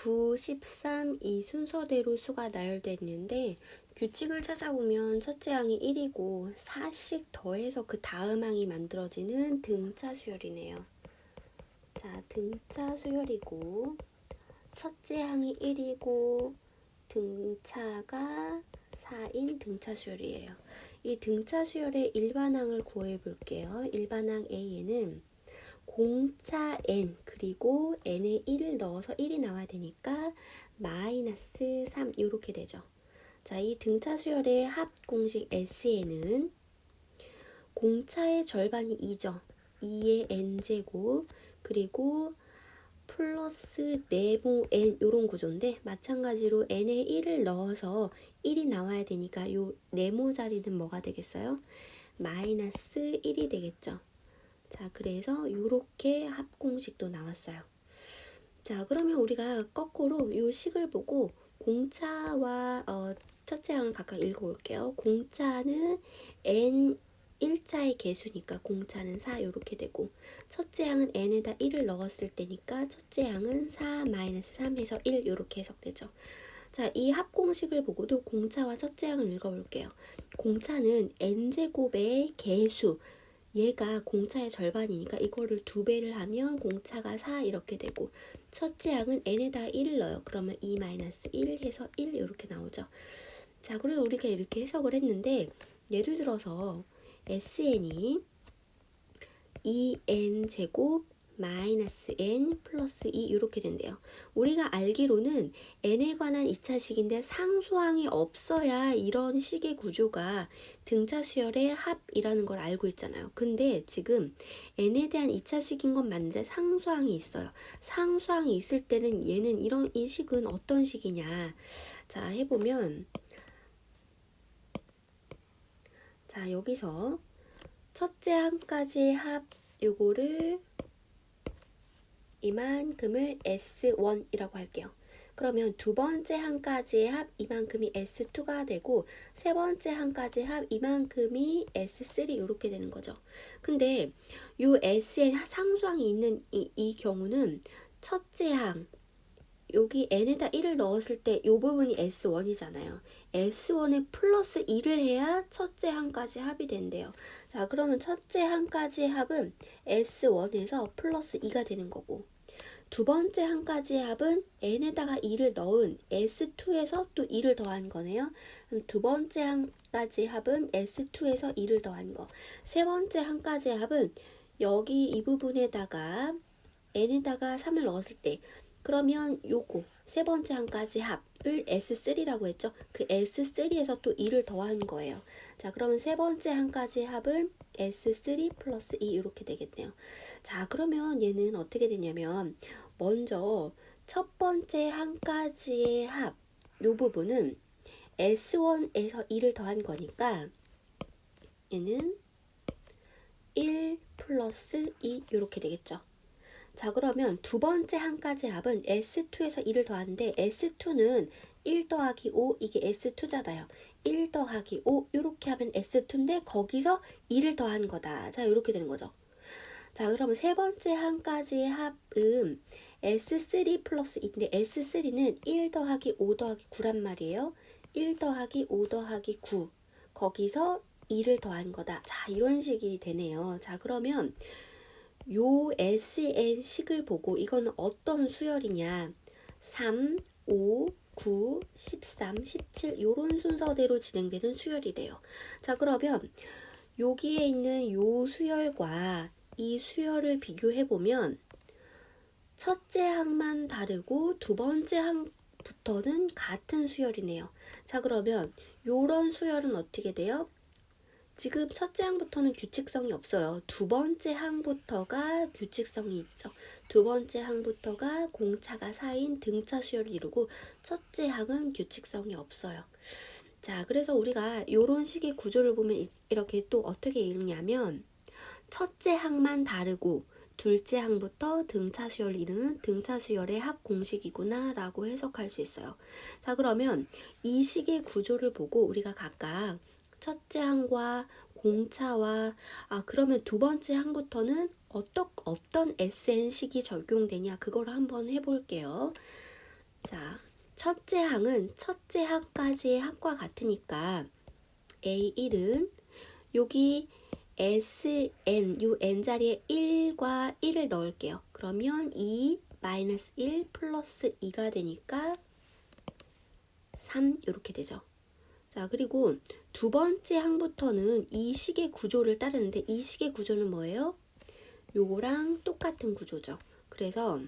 9, 13 이 순서대로 수가 나열되어 있는데 규칙을 찾아보면 첫째 항이 1이고 4씩 더해서 그 다음 항이 만들어지는 등차 수열이네요. 자, 등차 수열이고 첫째 항이 1이고 등차가 4인 등차 수열이에요. 이 등차 수열의 일반항을 구해 볼게요. 일반항 A에는 공차 n 그리고 n에 1을 넣어서 1이 나와야 되니까 마이너스 3 이렇게 되죠. 자, 이 등차 수열의 합 공식 S에는 공차의 절반이 2죠. 2의 n제곱 그리고 플러스 네모 n 요런 구조인데 마찬가지로 n에 1을 넣어서 1이 나와야 되니까 요 네모 자리는 뭐가 되겠어요? 마이너스 1이 되겠죠. 자, 그래서 요렇게 합공식도 나왔어요. 자, 그러면 우리가 거꾸로 요 식을 보고 공차와 첫째 항을 각각 읽어볼게요. 공차는 n 1자의 개수니까 공차는 4 이렇게 되고 첫째 항은 n에다 1을 넣었을 때니까 첫째 항은 4 마이너스 3 해서 1 이렇게 해석되죠. 자, 이 합공식을 보고도 공차와 첫째 항을 읽어볼게요. 공차는 n제곱의 개수 얘가 공차의 절반이니까 이거를 2배를 하면 공차가 4 이렇게 되고 첫째 항은 n에다 1을 넣어요. 그러면 2-1 해서 1 이렇게 나오죠. 자, 그래서 우리가 이렇게 해석을 했는데 예를 들어서 SN이 2n제곱 마이너스 n 플러스 2 이렇게 된대요. 우리가 알기로는 n에 관한 2차식인데 상수항이 없어야 이런 식의 구조가 등차 수열의 합이라는 걸 알고 있잖아요. 근데 지금 n에 대한 2차식인 건 맞는데 상수항이 있어요. 상수항이 있을 때는 얘는 이 식은 어떤 식이냐. 자, 해보면 자, 여기서 첫째 항까지 합 요거를 이만큼을 S1이라고 할게요. 그러면 두 번째 항까지의 합 이만큼이 S2가 되고 세 번째 항까지 합 이만큼이 S3 이렇게 되는 거죠. 근데 요 S에 상수항이 있는 이 경우는 첫째 항 여기 n에다 1을 넣었을 때 이 부분이 S1이잖아요. S1에 플러스 2를 해야 첫째 항까지 합이 된대요. 자, 그러면 첫째 항까지 합은 S1에서 플러스 2가 되는 거고 두 번째 항까지의 합은 n에다가 2를 넣은 S2에서 또 2를 더한 거네요. 그럼 두 번째 항까지 합은 S2에서 2를 더한 거. 세 번째 항까지의 합은 여기 이 부분에다가 n에다가 3을 넣었을 때 그러면 요거 세 번째 항까지 합을 S3라고 했죠. 그 S3에서 또 2를 더한 거예요. 자, 그러면 세 번째 항까지 합은 S3 플러스 2 이렇게 되겠네요. 자, 그러면 얘는 어떻게 되냐면 먼저 첫 번째 항까지의 합 요 부분은 S1에서 2를 더한 거니까 얘는 1 플러스 2 이렇게 되겠죠. 자, 그러면 두 번째 항까지 합은 S2에서 2를 더하는데 S2는 1 더하기 5 이게 S2잖아요. 1 더하기 5 이렇게 하면 S2인데 거기서 2를 더한 거다. 자, 이렇게 되는 거죠. 자, 그러면 세 번째 항까지의 합은 S3 플러스 2인데 S3는 1 더하기 5 더하기 9란 말이에요. 1 더하기 5 더하기 9 거기서 2를 더한 거다. 자, 이런 식이 되네요. 자, 그러면 요 SN식을 보고 이거는 어떤 수열이냐 3, 5, 9, 13, 17 요런 순서대로 진행되는 수열이래요. 자, 그러면 여기에 있는 요 수열과 이 수열을 비교해보면 첫째 항만 다르고 두 번째 항부터는 같은 수열이네요. 자, 그러면 요런 수열은 어떻게 돼요? 지금 첫째 항부터는 규칙성이 없어요. 두 번째 항부터가 규칙성이 있죠. 두 번째 항부터가 공차가 4인 등차 수열을 이루고 첫째 항은 규칙성이 없어요. 자, 그래서 우리가 이런 식의 구조를 보면 이렇게 또 어떻게 읽냐면 첫째 항만 다르고 둘째 항부터 등차 수열을 이루는 등차 수열의 합 공식이구나 라고 해석할 수 있어요. 자, 그러면 이 식의 구조를 보고 우리가 각각 첫째 항과 공차와 그러면 두 번째 항부터는 어떤 SN식이 적용되냐 그걸 한번 해볼게요. 자, 첫째 항은 첫째 항까지의 합과 같으니까 A1은 여기 SN, 요 N 자리에 1과 1을 넣을게요. 그러면 2 마이너스 1 플러스 2가 되니까 3 이렇게 되죠. 자, 그리고 두 번째 항부터는 이 식의 구조를 따르는데 이 식의 구조는 뭐예요? 요거랑 똑같은 구조죠. 그래서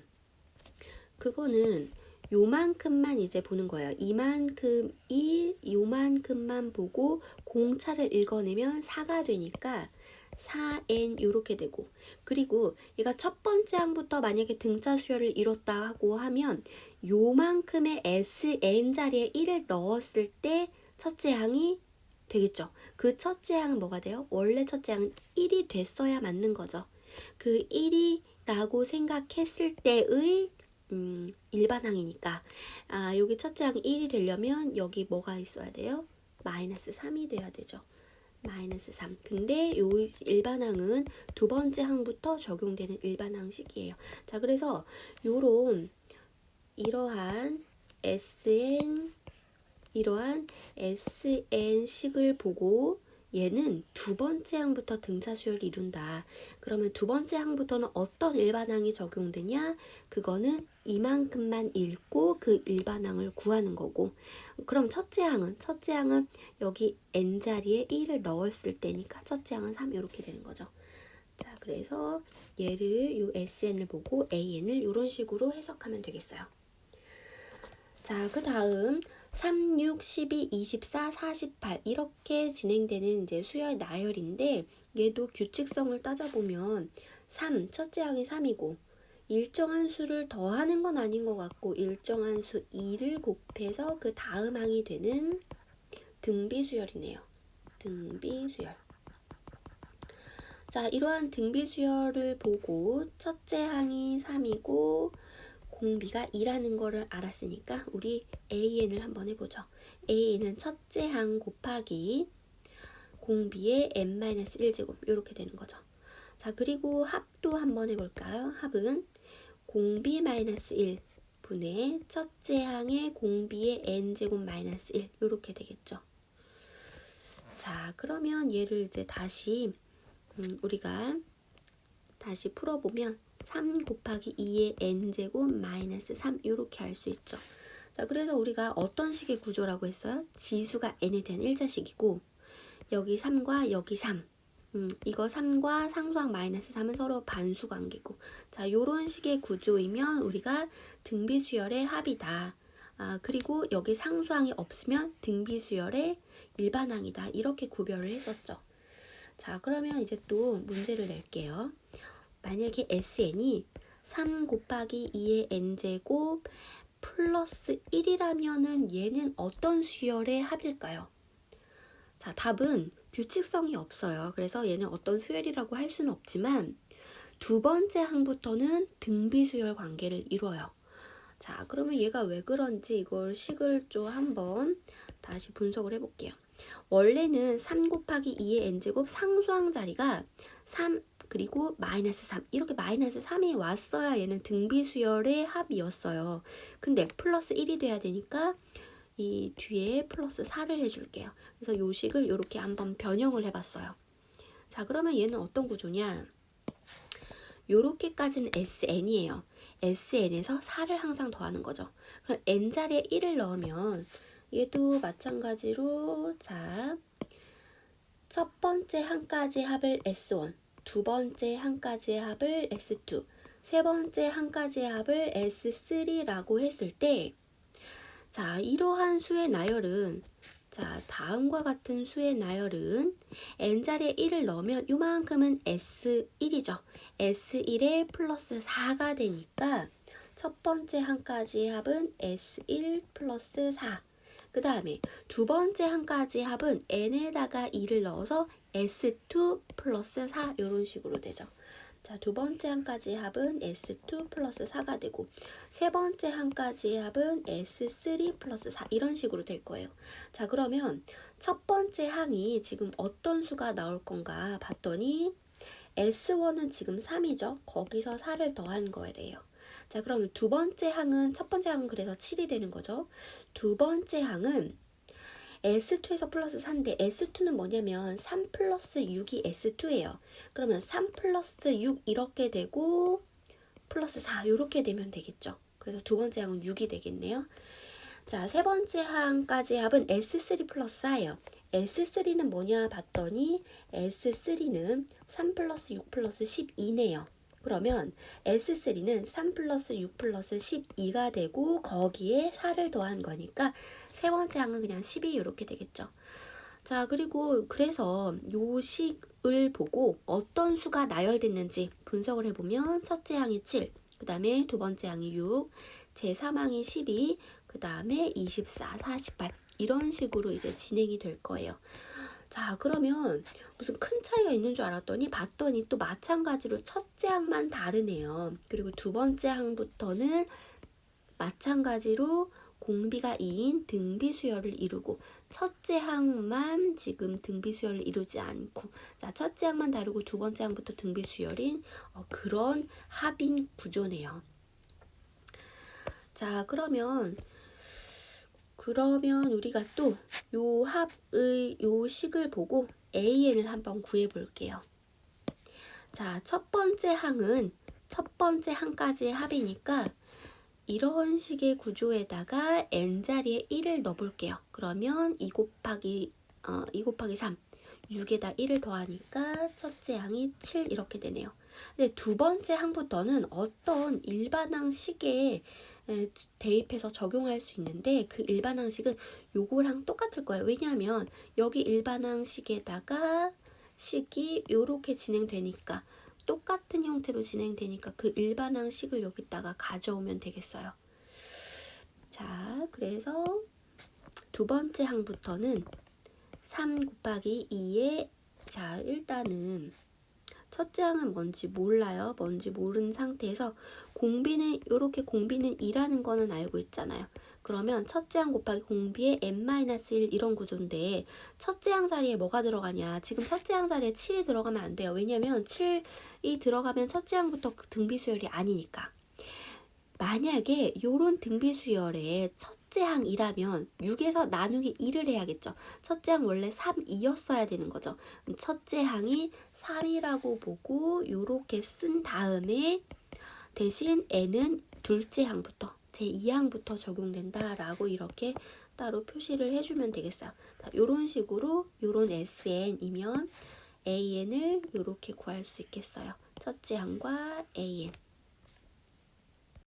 그거는 요만큼만 이제 보는 거예요. 이만큼이 요만큼만 보고 공차를 읽어내면 4가 되니까 4n 이렇게 되고, 그리고 얘가 첫 번째 항부터 만약에 등차 수열을 이뤘다고 하면 요만큼의 sn 자리에 1을 넣었을 때 첫째 항이 되겠죠. 그 첫째 항은 뭐가 돼요? 원래 첫째 항은 1이 됐어야 맞는 거죠. 그 1이라고 생각했을 때의 일반항이니까 여기 첫째 항이 1이 되려면 여기 뭐가 있어야 돼요? 마이너스 3이 돼야 되죠. 마이너스 3. 근데 요 일반항은 두 번째 항부터 적용되는 일반항식이에요. 자, 그래서 이러한 SN식을 보고 얘는 두 번째 항부터 등차 수열을 이룬다. 그러면 두 번째 항부터는 어떤 일반항이 적용되냐? 그거는 이만큼만 읽고 그 일반항을 구하는 거고, 그럼 첫째 항은 여기 n 자리에 1을 넣었을 때니까 첫째 항은 3 이렇게 되는 거죠. 자, 그래서 얘를 요 SN을 보고 AN을 이런 식으로 해석하면 되겠어요. 자, 그 다음 3, 6, 12, 24, 48 이렇게 진행되는 이제 수열 나열인데, 얘도 규칙성을 따져보면 3, 첫째 항이 3이고 일정한 수를 더하는 건 아닌 것 같고 일정한 수 2를 곱해서 그 다음 항이 되는 등비수열이네요. 등비수열. 자, 이러한 등비수열을 보고 첫째 항이 3이고 공비가 2라는 거를 알았으니까 우리 AN을 한번 해보죠. AN은 첫째 항 곱하기 공비의 n-1제곱 이렇게 되는 거죠. 자, 그리고 합도 한번 해볼까요? 합은 공비 마이너스 1 분의 첫째 항의 공비의 n제곱 마이너스 1 이렇게 되겠죠. 자, 그러면 얘를 이제 다시 우리가 다시 풀어보면 3 곱하기 2의 n제곱 마이너스 3 이렇게 할 수 있죠. 자, 그래서 우리가 어떤 식의 구조라고 했어요? 지수가 n에 대한 일자식이고 여기 3과 여기 3 이거 3과 상수항 마이너스 3은 서로 반수 관계고, 자, 요런 식의 구조이면 우리가 등비수열의 합이다. 그리고 여기 상수항이 없으면 등비수열의 일반항이다. 이렇게 구별을 했었죠. 자, 그러면 이제 또 문제를 낼게요. 만약에 SN이 3 곱하기 2의 n제곱 플러스 1이라면은 얘는 어떤 수열의 합일까요? 자, 답은 규칙성이 없어요. 그래서 얘는 어떤 수열이라고 할 수는 없지만 두 번째 항부터는 등비수열 관계를 이루어요. 자, 그러면 얘가 왜 그런지 이걸 식을 좀 한번 다시 분석을 해볼게요. 원래는 3 곱하기 2의 n제곱 상수항 자리가 3 그리고 마이너스 3 이렇게 마이너스 3이 왔어야 얘는 등비수열의 합이었어요. 근데 플러스 1이 돼야 되니까 이 뒤에 플러스 4를 해줄게요. 그래서 요 식을 이렇게 한번 변형을 해봤어요. 자, 그러면 얘는 어떤 구조냐? 요렇게까지는 SN이에요. SN에서 4를 항상 더하는 거죠. 그럼 N자리에 1을 넣으면 얘도 마찬가지로, 자, 첫 번째 항까지 합을 S1, 두 번째 항까지의 합을 S2, 세 번째 항까지의 합을 S3라고 했을 때, 자, 이러한 수의 나열은, 자, 다음과 같은 수의 나열은 n자리에 1을 넣으면 요만큼은 S1이죠. S1에 플러스 4가 되니까 첫 번째 항까지의 합은 S1 플러스 4. 그 다음에 두 번째 항까지의 합은 n에다가 2를 넣어서 S2 플러스 4 이런 식으로 되죠. 자, 두 번째 항까지의 합은 S2 플러스 4가 되고 세 번째 항까지의 합은 S3 플러스 4 이런 식으로 될 거예요. 자, 그러면 첫 번째 항이 지금 어떤 수가 나올 건가 봤더니 S1은 지금 3이죠. 거기서 4를 더한 거래요. 자, 그럼 두 번째 항은 첫 번째 항은 그래서 7이 되는 거죠. 두 번째 항은 S2에서 플러스 4인데 S2는 뭐냐면 3 플러스 6이 S2예요. 그러면 3 플러스 6 이렇게 되고 플러스 4 이렇게 되면 되겠죠. 그래서 두 번째 항은 6이 되겠네요. 자, 세 번째 항까지 합은 S3 플러스 4예요. S3는 뭐냐 봤더니 S3는 3 플러스 6 플러스 12네요. 그러면 S3는 3 플러스 6 플러스 12가 되고 거기에 4를 더한 거니까 세 번째 항은 그냥 12 이렇게 되겠죠. 자, 그리고 그래서 요 식을 보고 어떤 수가 나열됐는지 분석을 해보면 첫째 항이 7, 그 다음에 두 번째 항이 6, 제3항이 12, 그 다음에 24, 48 이런 식으로 이제 진행이 될 거예요. 자, 그러면 무슨 큰 차이가 있는 줄 알았더니 봤더니 또 마찬가지로 첫째 항만 다르네요. 그리고 두 번째 항부터는 마찬가지로 공비가 2인 등비수열을 이루고 첫째 항만 지금 등비수열을 이루지 않고 자, 첫째 항만 다르고 두 번째 항부터 등비수열인 그런 합인 구조네요. 자, 그러면 우리가 또 요 합의 요 식을 보고 AN을 한번 구해 볼게요. 자, 첫 번째 항까지의 합이니까 이런 식의 구조에다가 n자리에 1을 넣어볼게요. 그러면 2 곱하기 3 6에다 1을 더하니까 첫째 항이 7 이렇게 되네요. 근데 두 번째 항부터는 어떤 일반항식에 대입해서 적용할 수 있는데 그 일반항식은 요거랑 똑같을 거예요. 왜냐하면 여기 일반항식에다가 식이 요렇게 진행되니까 똑같은 형태로 진행되니까 그 일반항식을 여기다가 가져오면 되겠어요. 자, 그래서 두 번째 항부터는 3 곱하기 2에 자, 일단은 첫째 항은 뭔지 몰라요. 뭔지 모르는 상태에서 공비는 이렇게 공비는 2라는 거는 알고 있잖아요. 그러면 첫째 항 곱하기 공비의 n-1 이런 구조인데 첫째 항 자리에 뭐가 들어가냐. 지금 첫째 항 자리에 7이 들어가면 안 돼요. 왜냐면 7이 들어가면 첫째 항부터 등비수열이 아니니까. 만약에 요런 등비수열의 첫째 항이라면 6에서 나누기 2를 해야겠죠. 첫째 항 원래 3이었어야 되는 거죠. 첫째 항이 3이라고 보고 요렇게 쓴 다음에 대신 n은 둘째 항부터 제2항부터 적용된다라고 이렇게 따로 표시를 해주면 되겠어요. 요런 식으로 요런 SN이면 AN을 요렇게 구할 수 있겠어요. 첫째 항과 AN.